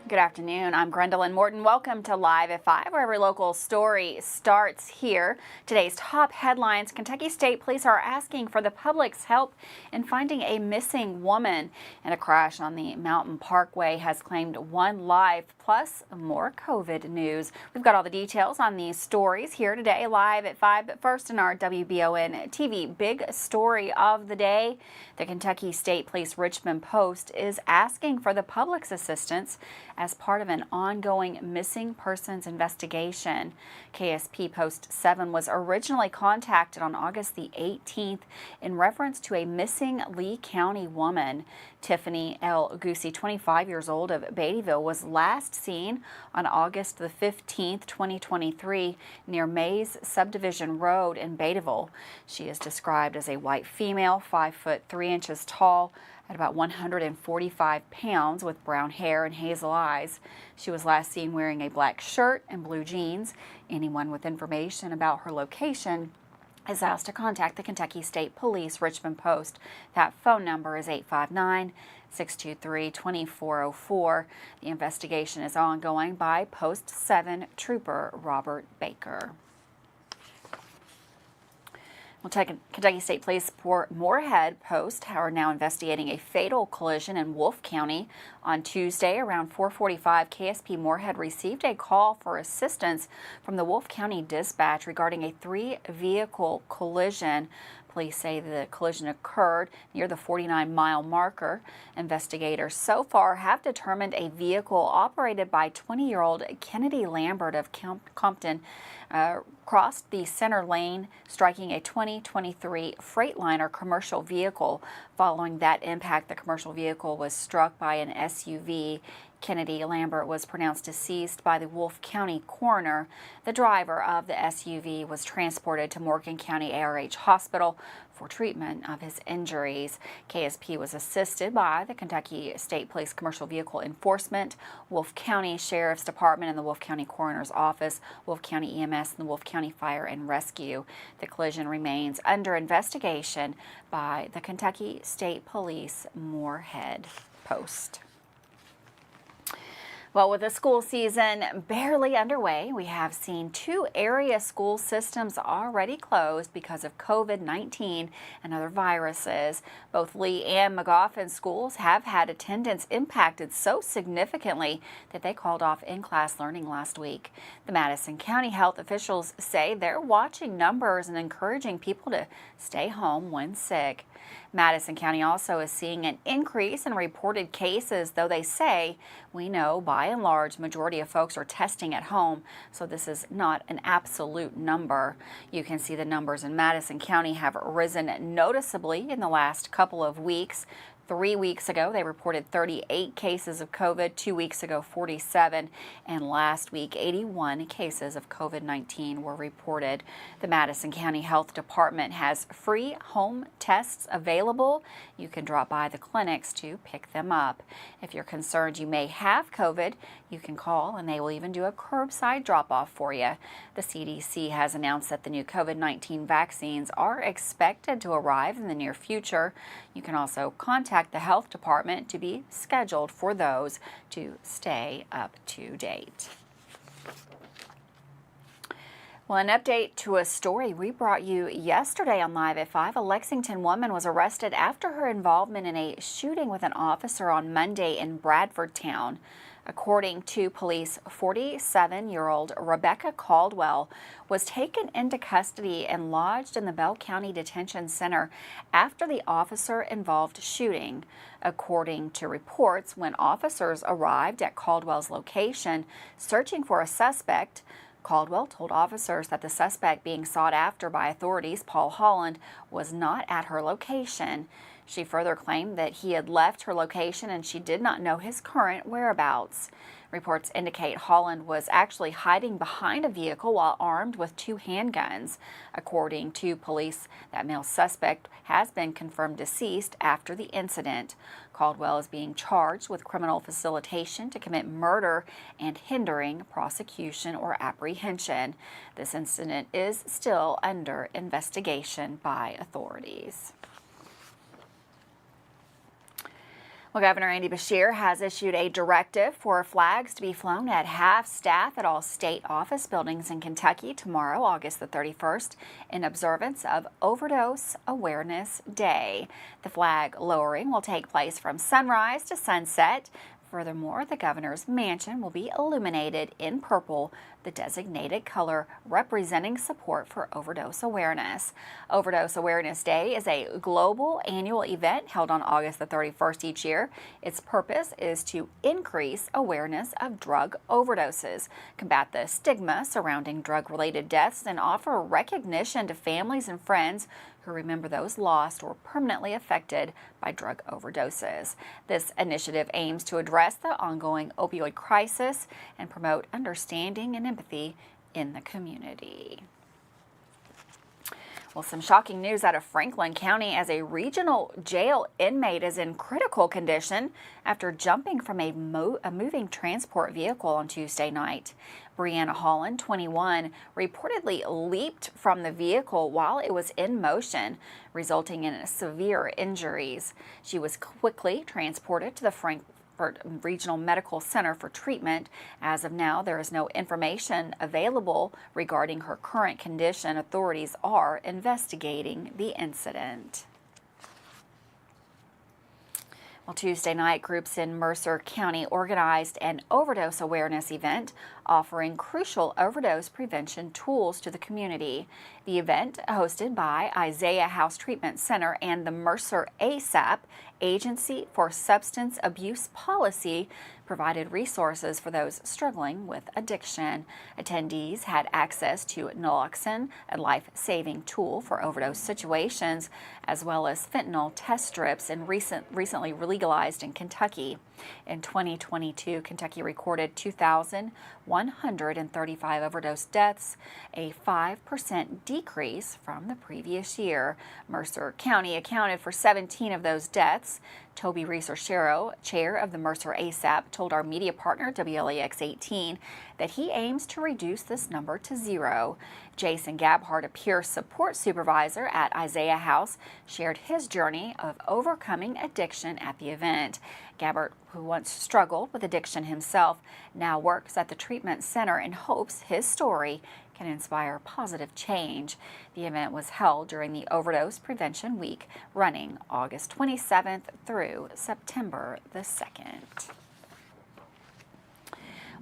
Good afternoon. I'm Gwendolyn Morton. Welcome to Live at 5, where every local story starts here. Today's top headlines: Kentucky State Police are asking for the public's help in finding a missing woman. And a crash on the Mountain Parkway has claimed one life, plus more COVID news. We've got all the details on these stories here today, Live at 5. But first, in our WBON TV big story of the day, the Kentucky State Police Richmond Post is asking for the public's assistance as part of an ongoing missing persons investigation. KSP Post 7 was originally contacted on August the 18th in reference to a missing Lee County woman. Tiffany L. Goosey, 25 years old, of Beattyville, was last seen on August the 15th, 2023, near Mays Subdivision Road in Beattyville. She is described as a white female, 5 foot 3 inches tall, at about 145 pounds, with brown hair and hazel eyes. She was last seen wearing a black shirt and blue jeans. Anyone with information about her location is asked to contact the Kentucky State Police Richmond Post. That phone number is 859-623-2404. The investigation is ongoing by Post 7 Trooper Robert Baker. Well, Kentucky State Police Moorhead Post are now investigating a fatal collision in Wolfe County. On Tuesday, around 4:45, KSP Moorhead received a call for assistance from the Wolfe County Dispatch regarding a 3-vehicle collision. Police say the collision occurred near the 49-mile marker. Investigators so far have determined a vehicle operated by 20-year-old Kennedy Lambert of Compton crossed the center lane, striking a 2023 Freightliner commercial vehicle. Following that impact, the commercial vehicle was struck by an SUV. Kennedy Lambert was pronounced deceased by the Wolfe County coroner. The driver of the SUV was transported to Morgan County ARH Hospital for treatment of his injuries. KSP was assisted by the Kentucky State Police Commercial Vehicle Enforcement, Wolfe County Sheriff's Department and the Wolfe County Coroner's Office, Wolfe County EMS, and the Wolfe County Fire and Rescue. The collision remains under investigation by the Kentucky State Police Moorhead Post. Well, with the school season barely underway, we have seen 2 area school systems already closed because of COVID-19 and other viruses. Both Lee and Magoffin schools have had attendance impacted so significantly that they called off in-class learning last week. The Madison County health officials say they're watching numbers and encouraging people to stay home when sick. Madison County also is seeing an increase in reported cases, though they say, we know by and large majority of folks are testing at home, so this is not an absolute number. You can see the numbers in Madison County have risen noticeably in the last couple of weeks. 3 weeks ago, they reported 38 cases of COVID, 2 weeks ago, 47, and last week, 81 cases of COVID-19 were reported. The Madison County Health Department has free home tests available. You can drop by the clinics to pick them up. If you're concerned you may have COVID, you can call and they will even do a curbside drop-off for you. The CDC has announced that the new COVID-19 vaccines are expected to arrive in the near future. You can also contact the health department to be scheduled for those to stay up to date. Well, an update to a story we brought you yesterday on Live at 5. A Lexington woman was arrested after her involvement in a shooting with an officer on Monday in Bradfordtown. According to police, 47-year-old Rebecca Caldwell was taken into custody and lodged in the Bell County Detention Center after the officer-involved shooting. According to reports, when officers arrived at Caldwell's location searching for a suspect, Caldwell told officers that the suspect being sought after by authorities, Paul Holland, was not at her location. She further claimed that he had left her location and she did not know his current whereabouts. Reports indicate Holland was actually hiding behind a vehicle while armed with 2 handguns. According to police, that male suspect has been confirmed deceased after the incident. Caldwell is being charged with criminal facilitation to commit murder and hindering prosecution or apprehension. This incident is still under investigation by authorities. Well, Governor Andy Beshear has issued a directive for flags to be flown at half staff at all state office buildings in Kentucky tomorrow, August the 31st, in observance of Overdose Awareness Day. The flag lowering will take place from sunrise to sunset. Furthermore, the governor's mansion will be illuminated in purple, the designated color representing support for overdose awareness. Overdose Awareness Day is a global annual event held on August the 31st each year. Its purpose is to increase awareness of drug overdoses, combat the stigma surrounding drug-related deaths, and offer recognition to families and friends who remember those lost or permanently affected by drug overdoses. This initiative aims to address the ongoing opioid crisis and promote understanding and empathy in the community. Well, some shocking news out of Franklin County as a regional jail inmate is in critical condition after jumping from a moving transport vehicle on Tuesday night. Brianna Holland, 21, reportedly leaped from the vehicle while it was in motion, resulting in severe injuries. She was quickly transported to the Frankfort Regional Medical Center for treatment. As of now, there is no information available regarding her current condition. Authorities are investigating the incident. Well, Tuesday night, groups in Mercer County organized an overdose awareness event offering crucial overdose prevention tools to the community. The event, hosted by Isaiah House Treatment Center and the Mercer ASAP, Agency for Substance Abuse Policy, provided resources for those struggling with addiction. Attendees had access to naloxone, a life-saving tool for overdose situations, as well as fentanyl test strips, and recently legalized in Kentucky. In 2022, Kentucky recorded 2,135 overdose deaths, a 5% decrease from the previous year. Mercer County accounted for 17 of those deaths. Toby Reeser-Shero, chair of the Mercer ASAP, told our media partner WLAX 18 that he aims to reduce this number to 0. Jason Gabhart, a peer support supervisor at Isaiah House, shared his journey of overcoming addiction at the event. Gabhart, who once struggled with addiction himself, now works at the treatment center and hopes his story can inspire positive change. The event was held during the Overdose Prevention Week, running August 27th through September the 2nd.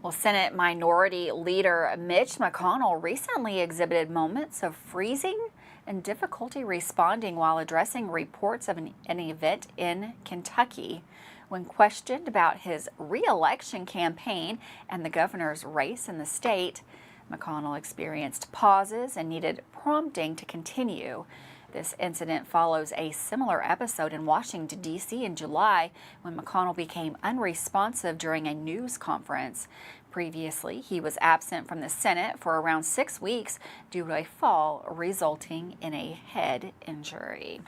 Well, Senate Minority Leader Mitch McConnell recently exhibited moments of freezing and difficulty responding while addressing reports of an event in Kentucky. When questioned about his re-election campaign and the governor's race in the state, McConnell experienced pauses and needed prompting to continue. This incident follows a similar episode in Washington, D.C. in July when McConnell became unresponsive during a news conference. Previously, he was absent from the Senate for around 6 weeks due to a fall resulting in a head injury.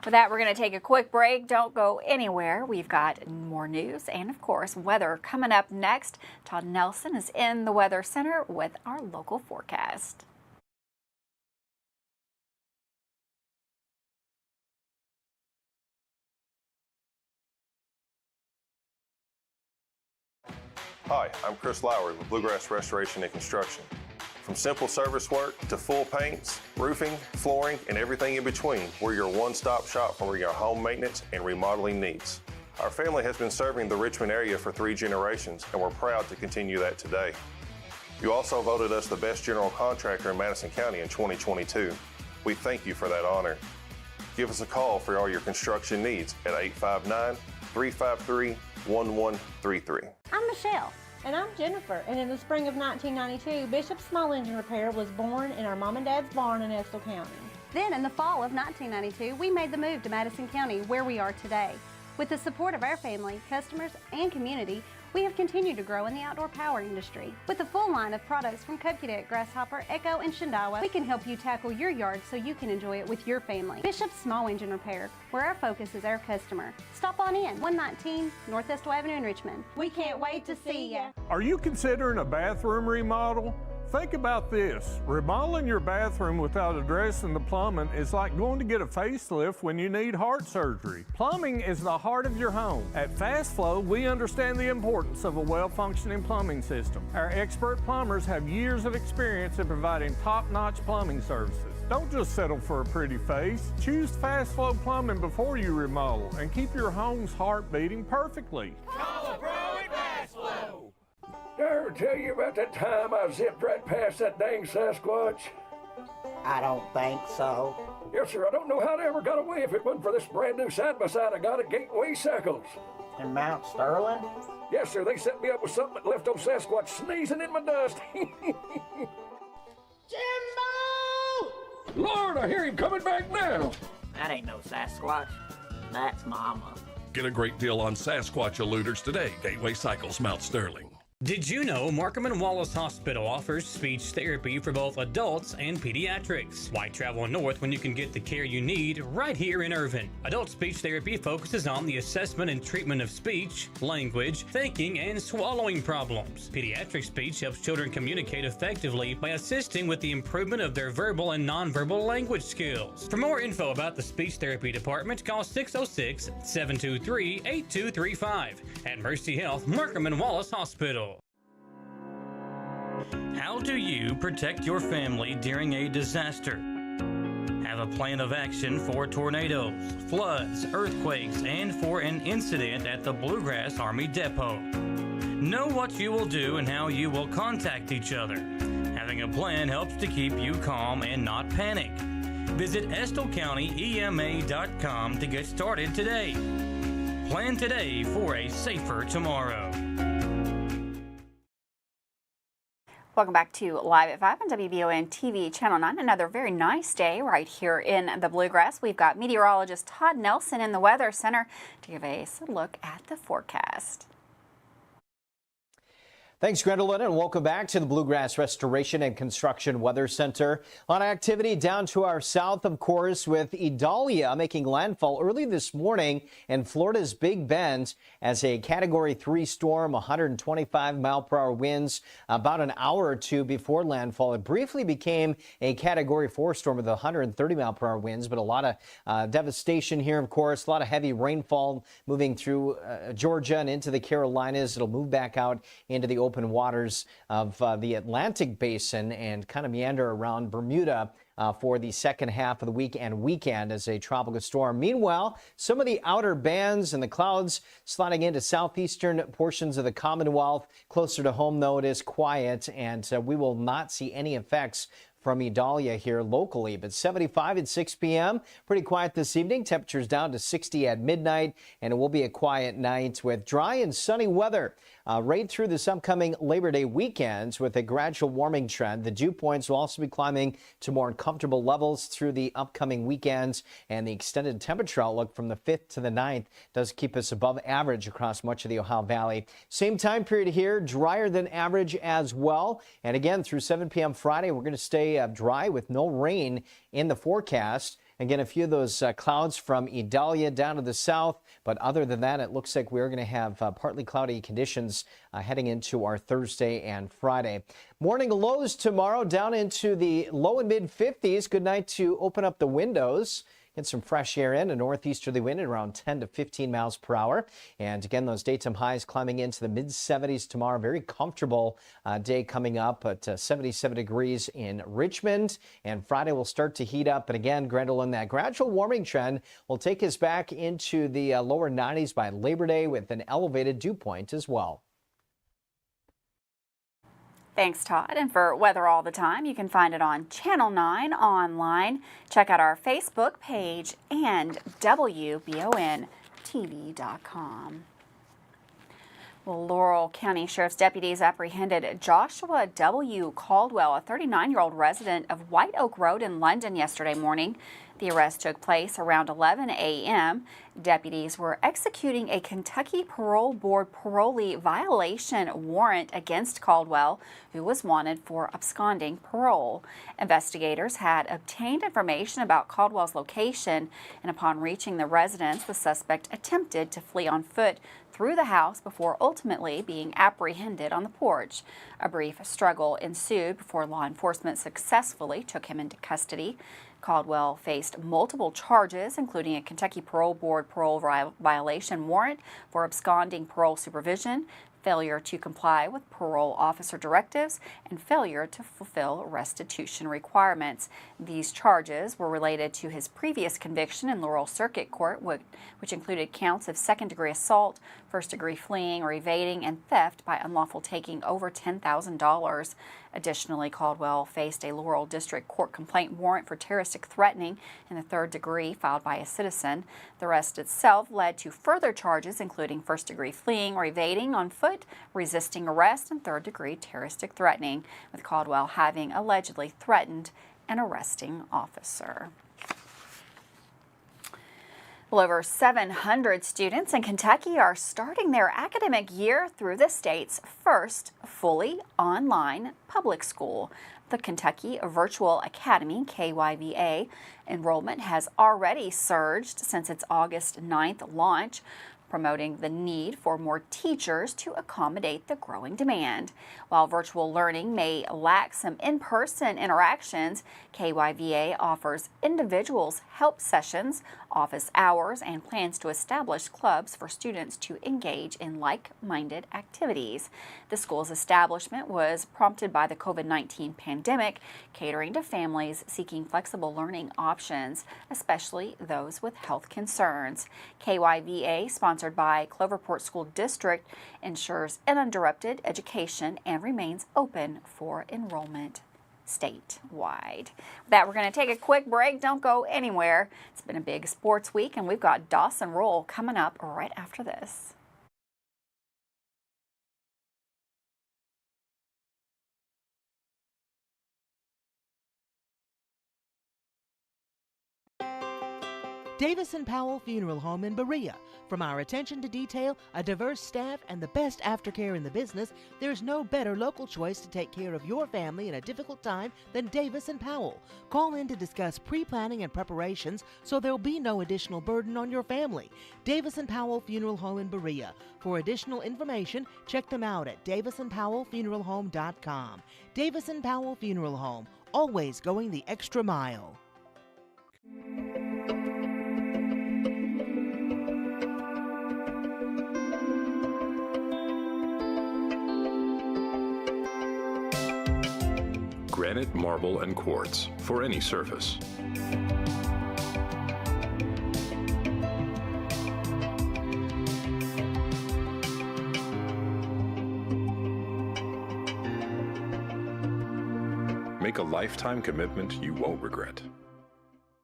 With that, we're going to take a quick break. Don't go anywhere. We've got more news and, of course, weather coming up next. Todd Nelson is in the Weather Center with our local forecast. Hi, I'm Chris Lowry with Bluegrass Restoration and Construction. From simple service work to full paints, roofing, flooring, and everything in between, we're your one-stop shop for your home maintenance and remodeling needs. Our family has been serving the Richmond area for 3 generations, and we're proud to continue that today. You also voted us the best general contractor in Madison County in 2022. We thank you for that honor. Give us a call for all your construction needs at 859-353-1133. I'm Michelle. And I'm Jennifer, and in the spring of 1992, Bishop Small Engine Repair was born in our mom and dad's barn in Estill County. Then in the fall of 1992, we made the move to Madison County, where we are today. With the support of our family, customers, and community, we have continued to grow in the outdoor power industry. With a full line of products from Cub Cadet, Grasshopper, Echo, and Shindawa, we can help you tackle your yard so you can enjoy it with your family. Bishop Small Engine Repair, where our focus is our customer. Stop on in, 119 North Estill Avenue in Richmond. We can't wait to see ya. Are you considering a bathroom remodel? Think about this. Remodeling your bathroom without addressing the plumbing is like going to get a facelift when you need heart surgery. Plumbing is the heart of your home. At Fast Flow, we understand the importance of a well-functioning plumbing system. Our expert plumbers have years of experience in providing top-notch plumbing services. Don't just settle for a pretty face. Choose Fast Flow Plumbing before you remodel and keep your home's heart beating perfectly. Call a pro at Fast Flow. Did I ever tell you about that time I zipped right past that dang Sasquatch? I don't think so. Yes, sir. I don't know how they ever got away if it wasn't for this brand new side-by-side I got at Gateway Cycles. In Mount Sterling? Yes, sir. They set me up with something that left old Sasquatch sneezing in my dust. Jimbo! Lord, I hear him coming back now. That ain't no Sasquatch. That's Mama. Get a great deal on Sasquatch eluders today. Gateway Cycles, Mount Sterling. Did you know Markham and Wallace Hospital offers speech therapy for both adults and pediatrics? Why travel north when you can get the care you need right here in Irvine? Adult speech therapy focuses on the assessment and treatment of speech, language, thinking, and swallowing problems. Pediatric speech helps children communicate effectively by assisting with the improvement of their verbal and nonverbal language skills. For more info about the speech therapy department, call 606-723-8235 at Mercy Health, Markham and Wallace Hospital. How do you protect your family during a disaster? Have a plan of action for tornadoes, floods, earthquakes, and for an incident at the Bluegrass Army Depot. Know what you will do and how you will contact each other. Having a plan helps to keep you calm and not panic. Visit EstleCountyEMA.com to get started today. Plan today for a safer tomorrow. Welcome back to Live at 5 on WBON TV Channel 9. Another very nice day right here in the Bluegrass. We've got meteorologist Todd Nelson in the Weather Center to give us a look at the forecast. Thanks, Gwendolyn, and welcome back to the Bluegrass Restoration and Construction Weather Center. A lot of activity down to our south, of course, with Idalia making landfall early this morning in Florida's Big Bend as a Category 3 storm, 125-mile-per-hour winds about an hour or two before landfall. It briefly became a Category 4 storm with 130-mile-per-hour winds, but a lot of devastation here, of course. A lot of heavy rainfall moving through Georgia and into the Carolinas. It'll move back out into the open waters of the Atlantic basin and kind of meander around Bermuda for the second half of the week and weekend as a tropical storm. Meanwhile, some of the outer bands and the clouds sliding into southeastern portions of the Commonwealth. Closer to home, though, it is quiet, and we will not see any effects from Idalia here locally, but 75 at 6 p.m. Pretty quiet this evening. Temperatures down to 60 at midnight, and it will be a quiet night with dry and sunny weather right through this upcoming Labor Day weekend with a gradual warming trend. The dew points will also be climbing to more comfortable levels through the upcoming weekends, and the extended temperature outlook from the 5th to the 9th does keep us above average across much of the Ohio Valley. Same time period here, drier than average as well. And again, through 7 p.m. Friday, we're going to stay dry with no rain in the forecast. Again, a few of those clouds from Idalia down to the south. But other than that, it looks like we're going to have partly cloudy conditions heading into our Thursday and Friday. Morning lows tomorrow down into the low and mid 50s. Good night to open up the windows. Get some fresh air in, a northeasterly wind at around 10 to 15 miles per hour. And again, those daytime highs climbing into the mid 70s tomorrow. Very comfortable day coming up at 77 degrees in Richmond. And Friday will start to heat up. And again, Gwendolyn, that gradual warming trend will take us back into the lower 90s by Labor Day with an elevated dew point as well. Thanks, Todd. And for weather all the time, you can find it on Channel 9 online. Check out our Facebook page and WBONTV.com. Well, Laurel County Sheriff's deputies apprehended Joshua W. Caldwell, a 39-year-old resident of White Oak Road in London yesterday morning. The arrest took place around 11 a.m. Deputies were executing a Kentucky Parole Board parolee violation warrant against Caldwell, who was wanted for absconding parole. Investigators had obtained information about Caldwell's location, and upon reaching the residence, the suspect attempted to flee on foot through the house before ultimately being apprehended on the porch. A brief struggle ensued before law enforcement successfully took him into custody. Caldwell faced multiple charges, including a Kentucky Parole Board parole violation warrant for absconding parole supervision, failure to comply with parole officer directives, and failure to fulfill restitution requirements. These charges were related to his previous conviction in Laurel Circuit Court, which included counts of second-degree assault, first-degree fleeing or evading, and theft by unlawful taking over $10,000. Additionally, Caldwell faced a Laurel District Court complaint warrant for terroristic threatening in the third degree filed by a citizen. The arrest itself led to further charges, including first-degree fleeing or evading on foot, resisting arrest, and third-degree terroristic threatening, with Caldwell having allegedly threatened an arresting officer. Well, over 700 students in Kentucky are starting their academic year through the state's first fully online public school, the Kentucky Virtual Academy, KYVA. Enrollment has already surged since its August 9th launch, promoting the need for more teachers to accommodate the growing demand. While virtual learning may lack some in-person interactions, KYVA offers individuals help sessions, office hours, and plans to establish clubs for students to engage in like-minded activities. The school's establishment was prompted by the COVID-19 pandemic, catering to families seeking flexible learning options, especially those with health concerns. KYVA, sponsored by Cloverport School District, ensures uninterrupted education and remains open for enrollment statewide. With that, we're going to take a quick break. Don't go anywhere. It's been a big sports week, and we've got Dawson Roll coming up right after this. Davis & Powell Funeral Home in Berea. From our attention to detail, a diverse staff, and the best aftercare in the business, there's no better local choice to take care of your family in a difficult time than Davis & Powell. Call in to discuss pre-planning and preparations so there'll be no additional burden on your family. Davis & Powell Funeral Home in Berea. For additional information, check them out at davisandpowellfuneralhome.com. Davis & Powell Funeral Home, always going the extra mile. Granite, marble, and quartz for any surface. Make a lifetime commitment you won't regret.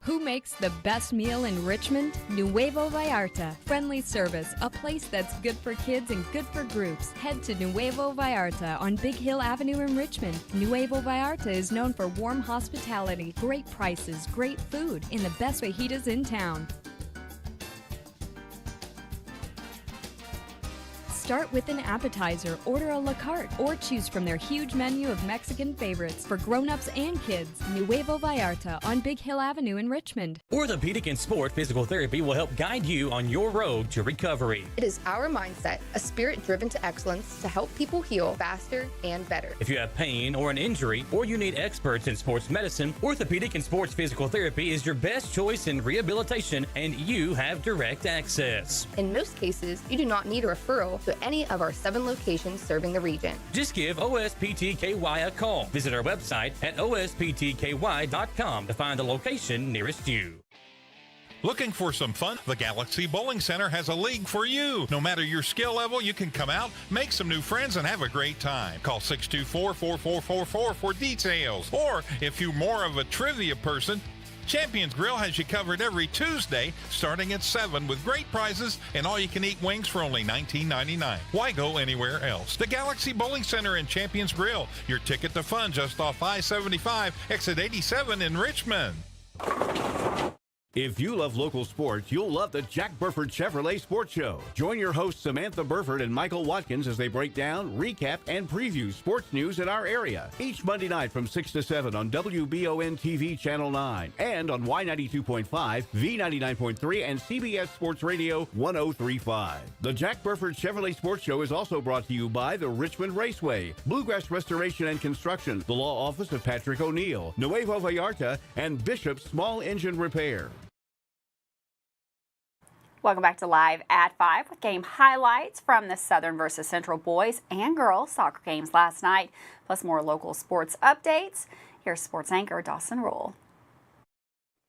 Who makes the best meal in Richmond? Nuevo Vallarta. Friendly service, a place that's good for kids and good for groups. Head to Nuevo Vallarta on Big Hill Avenue in Richmond. Nuevo Vallarta is known for warm hospitality, great prices, great food, and the best fajitas in town. Start with an appetizer, order a la carte, or choose from their huge menu of Mexican favorites for grown-ups and kids. Nuevo Vallarta on Big Hill Avenue in Richmond. Orthopedic and Sport Physical Therapy will help guide you on your road to recovery. It is our mindset, a spirit driven to excellence to help people heal faster and better. If you have pain or an injury, or you need experts in sports medicine, Orthopedic and Sports Physical Therapy is your best choice in rehabilitation, and you have direct access. In most cases, you do not need a referral to any of our 7 locations serving the region. Just give OSPTKY a call. Visit our website at osptky.com to find the location nearest you. Looking for some fun? The Galaxy Bowling Center has a league for you. No matter your skill level, you can come out, make some new friends, and have a great time. Call 624-4444 for details. Or if you're more of a trivia person, Champions Grill has you covered every Tuesday starting at 7 with great prizes and all-you-can-eat wings for only $19.99. Why go anywhere else? The Galaxy Bowling Center and Champions Grill, your ticket to fun just off I-75, exit 87 in Richmond. If you love local sports, you'll love the Jack Burford Chevrolet Sports Show. Join your hosts Samantha Burford and Michael Watkins as they break down, recap, and preview sports news in our area. Each Monday night from 6 to 7 on WBON TV Channel 9 and on Y92.5, V99.3, and CBS Sports Radio 103.5. The Jack Burford Chevrolet Sports Show is also brought to you by the Richmond Raceway, Bluegrass Restoration and Construction, the Law Office of Patrick O'Neill, Nuevo Vallarta, and Bishop's Small Engine Repair. Welcome back to Live at 5 with game highlights from the Southern versus Central boys and girls soccer games last night, plus more local sports updates. Here's sports anchor Dawson Rule.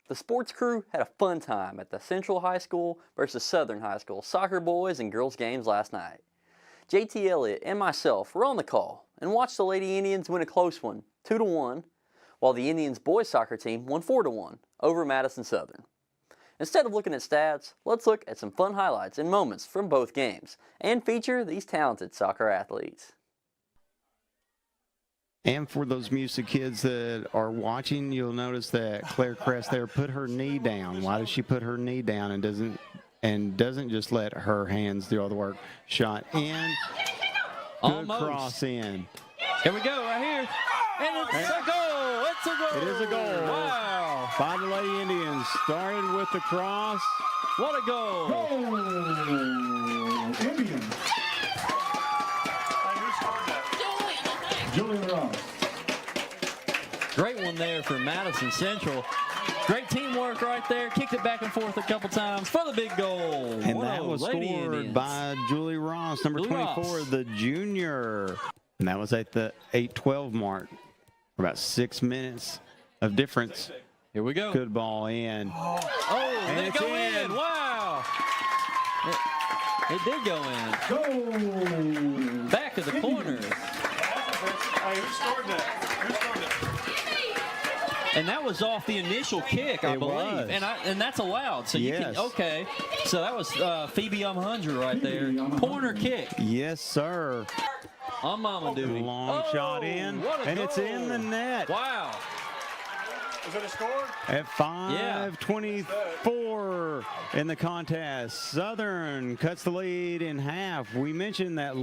The sports crew had a fun time at the Central High School versus Southern High School soccer boys and girls games last night. JT Elliott and myself were on the call and watched the Lady Indians win a close one, 2-1, while the Indians boys soccer team won 4-1 over Madison Southern. Instead of looking at stats, let's look at some fun highlights and moments from both games and feature these talented soccer athletes. And for those music kids that are watching, you'll notice that Claire Crest there put her knee down. Why does she put her knee down and doesn't just let her hands do all the work? Shot in. Good cross in. Here we go, right here. And it's a goal! It's a goal! It is a goal. Wow! By the Lady Indians. Started with the cross. What a goal! Goal! Indians. Julian Ross. Great one there for Madison Central. Great teamwork right there. Kicked it back and forth a couple times for the big goal. And that was scored by Julie Ross, number 24, the junior. And that was at the 8-12 mark. About 6 minutes of difference. Here we go. Good ball in. Oh, and they go in. Wow. It did go in. Goal. Back of the corner. Hey, who scored that? Who scored that? And that was off the initial kick, I believe. Was. And that's allowed. So you can, okay. So that was Phoebe Umhundra right there. Corner kick. Yes, sir. On mama duty. Long shot in. And it's in the net. Wow. Was it a score? At 5:24 in the contest. Southern cuts the lead in half. We mentioned that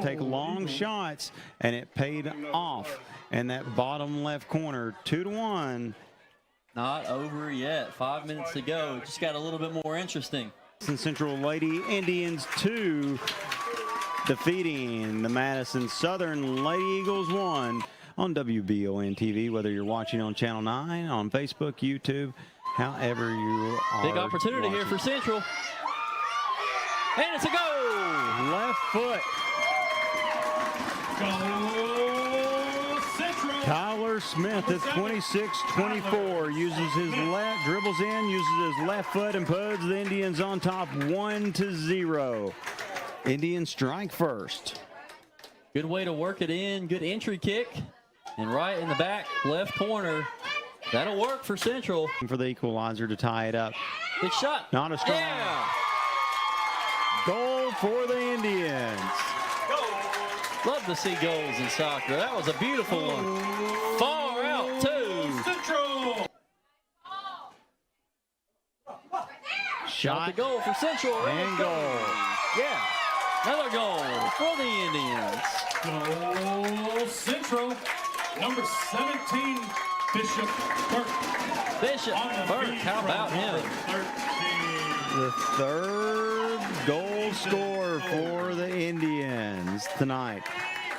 take long shots, and it paid off. And that bottom left corner, 2-1. Not over yet. 5 minutes to go. It just got a little bit more interesting. Central Lady Indians 2, defeating the Madison Southern Lady Eagles 1 on WBON TV, whether you're watching on Channel 9, on Facebook, YouTube, however you are. Big opportunity here for Central. And it's a goal! Left foot. Goal Central. Tyler Smith at 26-24 uses his left, dribbles in, uses his left foot, and puts the Indians on top 1-0. Indians strike first. Good way to work it in. Good entry kick. And right in the back left corner. That'll work for Central. For the equalizer to tie it up. Good shot. Not a strong. Yeah. Goal for the Indians. Love to see goals in soccer. That was a beautiful one. Far out too. Central. Shot. The goal for Central. And goal. Yeah. Another goal for the Indians. Goal Central. Number 17, Bishop Burke. Bishop Burke, how about him? The third goal score for the Indians tonight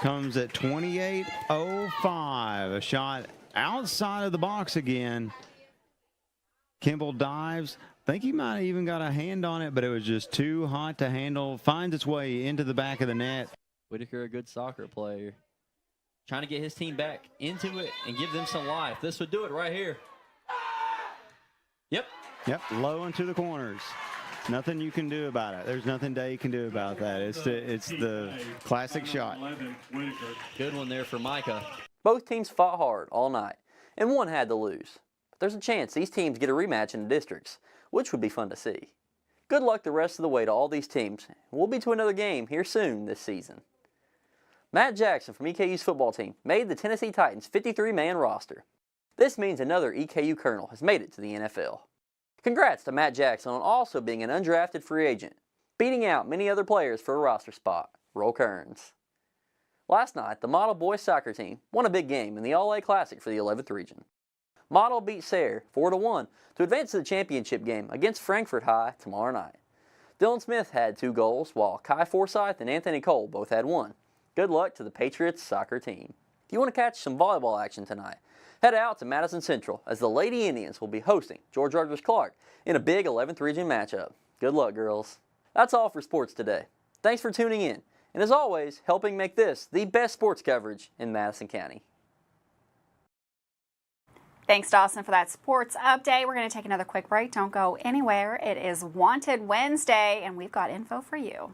comes at 28:05. A shot outside of the box again. Kimball dives. I think he might have even got a hand on it, but it was just too hot to handle. Finds its way into the back of the net. Whitaker, a good soccer player. Trying to get his team back into it and give them some life. This would do it right here. Yep. Yep, low into the corners. Nothing you can do about it. There's nothing Day can do about that. It's the classic shot. Good one there for Micah. Both teams fought hard all night, and one had to lose. But there's a chance these teams get a rematch in the districts, which would be fun to see. Good luck the rest of the way to all these teams. We'll be to another game here soon this season. Matt Jackson from EKU's football team made the Tennessee Titans 53-man roster. This means another EKU Colonel has made it to the NFL. Congrats to Matt Jackson on also being an undrafted free agent, beating out many other players for a roster spot. Roll Kearns. Last night, the Model boys soccer team won a big game in the All-A Classic for the 11th region. Model beat Sayre 4-1 to advance to the championship game against Frankfort High tomorrow night. Dylan Smith had 2 goals, while Kai Forsyth and Anthony Cole both had 1. Good luck to the Patriots soccer team. If you want to catch some volleyball action tonight, head out to Madison Central as the Lady Indians will be hosting George Rogers Clark in a big 11th region matchup. Good luck, girls. That's all for sports today. Thanks for tuning in, and as always, helping make this the best sports coverage in Madison County. Thanks, Dawson, for that sports update. We're going to take another quick break. Don't go anywhere. It is Wanted Wednesday, and we've got info for you.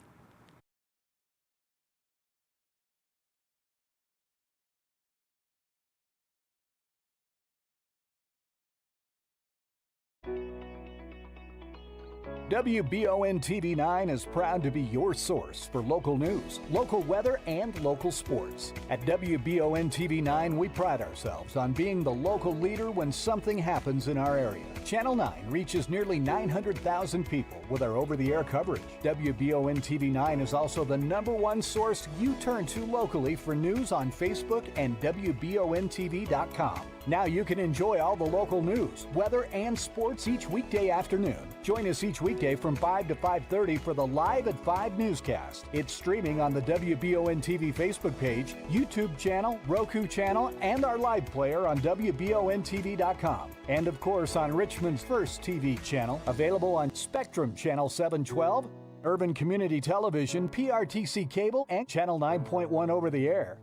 WBON TV9 is proud to be your source for local news, local weather, and local sports. At WBON TV9, we pride ourselves on being the local leader when something happens in our area. Channel 9 reaches nearly 900,000 people with our over-the-air coverage. WBON TV9 is also the #1 source you turn to locally for news on Facebook and WBONTV.com. Now you can enjoy all the local news, weather, and sports each weekday afternoon. Join us each weekday from 5 to 5:30 for the Live at 5 newscast. It's streaming on the WBON TV Facebook page, YouTube channel, Roku channel, and our live player on WBONTV.com. And of course on Richmond's first TV channel, available on Spectrum Channel 712, Urban Community Television, PRTC Cable, and Channel 9.1 over the air.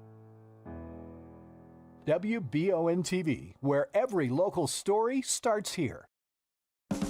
WBON TV, where every local story starts here.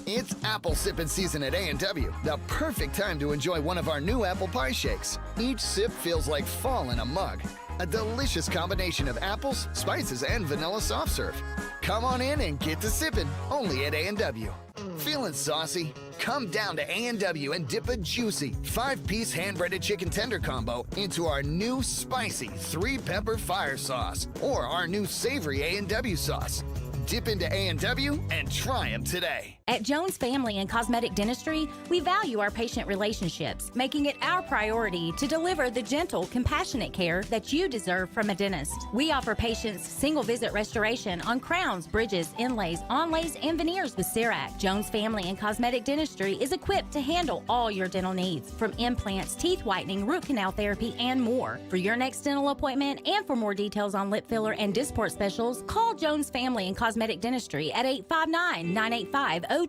It's apple sipping season at A&W. The perfect time to enjoy one of our new apple pie shakes. Each sip feels like fall in a mug. A delicious combination of apples, spices, and vanilla soft serve. Come on in and get to sipping, only at A&W. Feeling saucy? Come down to A&W and dip a juicy 5-piece hand-breaded chicken tender combo into our new spicy 3-pepper fire sauce or our new savory A&W sauce. Dip into A&W and try them today. At Jones Family and Cosmetic Dentistry, we value our patient relationships, making it our priority to deliver the gentle, compassionate care that you deserve from a dentist. We offer patients single-visit restoration on crowns, bridges, inlays, onlays, and veneers with CERAC. Jones Family and Cosmetic Dentistry is equipped to handle all your dental needs, from implants, teeth whitening, root canal therapy, and more. For your next dental appointment and for more details on lip filler and Dysport specials, call Jones Family and Cosmetic Dentistry at 859-985-0201.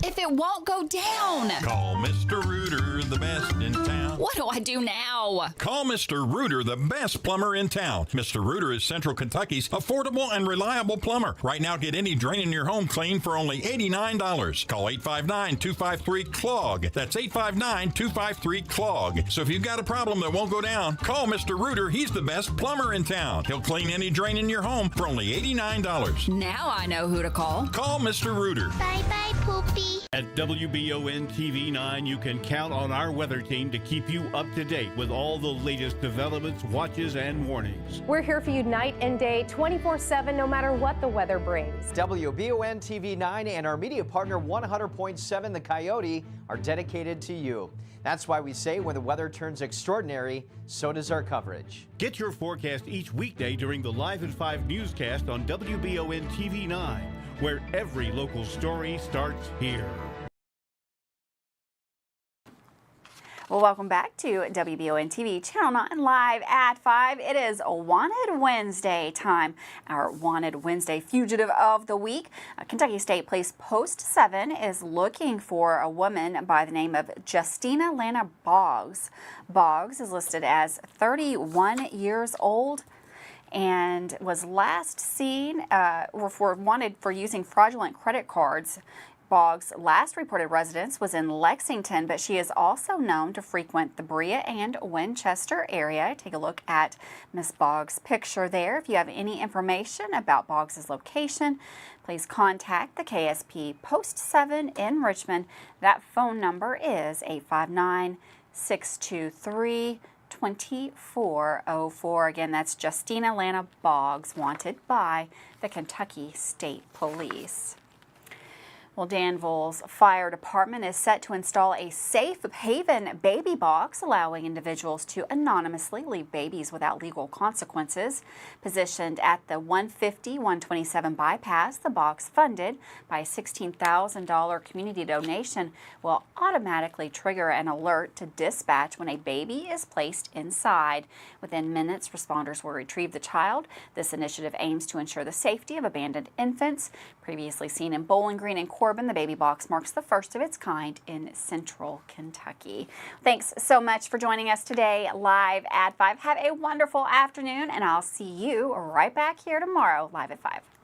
If it won't go down, Call Mr. Rooter, the best in town. what do I do now? Call Mr. Rooter, the best plumber in town. Mr. Rooter is Central Kentucky's affordable and reliable plumber. Right now, get any drain in your home clean for only $89. Call 859-253-CLOG. That's 859-253-CLOG. So if you've got a problem that won't go down, call Mr. Rooter. He's the best plumber in town. He'll clean any drain in your home for only $89. Now I know who to call. Call Mr. Rooter. Bye-bye, Poopy. At WBON TV9, you can count on our weather team to keep you up to date with all the latest developments, watches, and warnings. We're here for you night and day, 24/7, no matter what the weather brings. WBON TV9 and our media partner 100.7 The Coyote are dedicated to you. That's why we say when the weather turns extraordinary, so does our coverage. Get your forecast each weekday during the Live at 5 newscast on WBON TV9, where every local story starts here. Well, welcome back to WBON TV, Channel 9 Live at 5. It is Wanted Wednesday time, our Wanted Wednesday fugitive of the week. Kentucky State Police Post 7 is looking for a woman by the name of Justina Lana Boggs. Boggs is listed as 31 years old and was last seen wanted for using fraudulent credit cards. Boggs' last reported residence was in Lexington, but she is also known to frequent the Berea and Winchester area. Take a look at Miss Boggs' picture there. If you have any information about Boggs' location, please contact the KSP Post 7 in Richmond. That phone number is 859-623-2404. Again, that's Justina Lana Boggs, wanted by the Kentucky State Police. Well, Danville's fire department is set to install a safe haven baby box, allowing individuals to anonymously leave babies without legal consequences. Positioned at the 150-127 bypass, the box, funded by a $16,000 community donation, will automatically trigger an alert to dispatch when a baby is placed inside. Within minutes, responders will retrieve the child. This initiative aims to ensure the safety of abandoned infants. Previously seen in Bowling Green and Corbin, the baby box marks the first of its kind in central Kentucky. Thanks so much for joining us today live at 5. Have a wonderful afternoon, and I'll see you right back here tomorrow live at 5.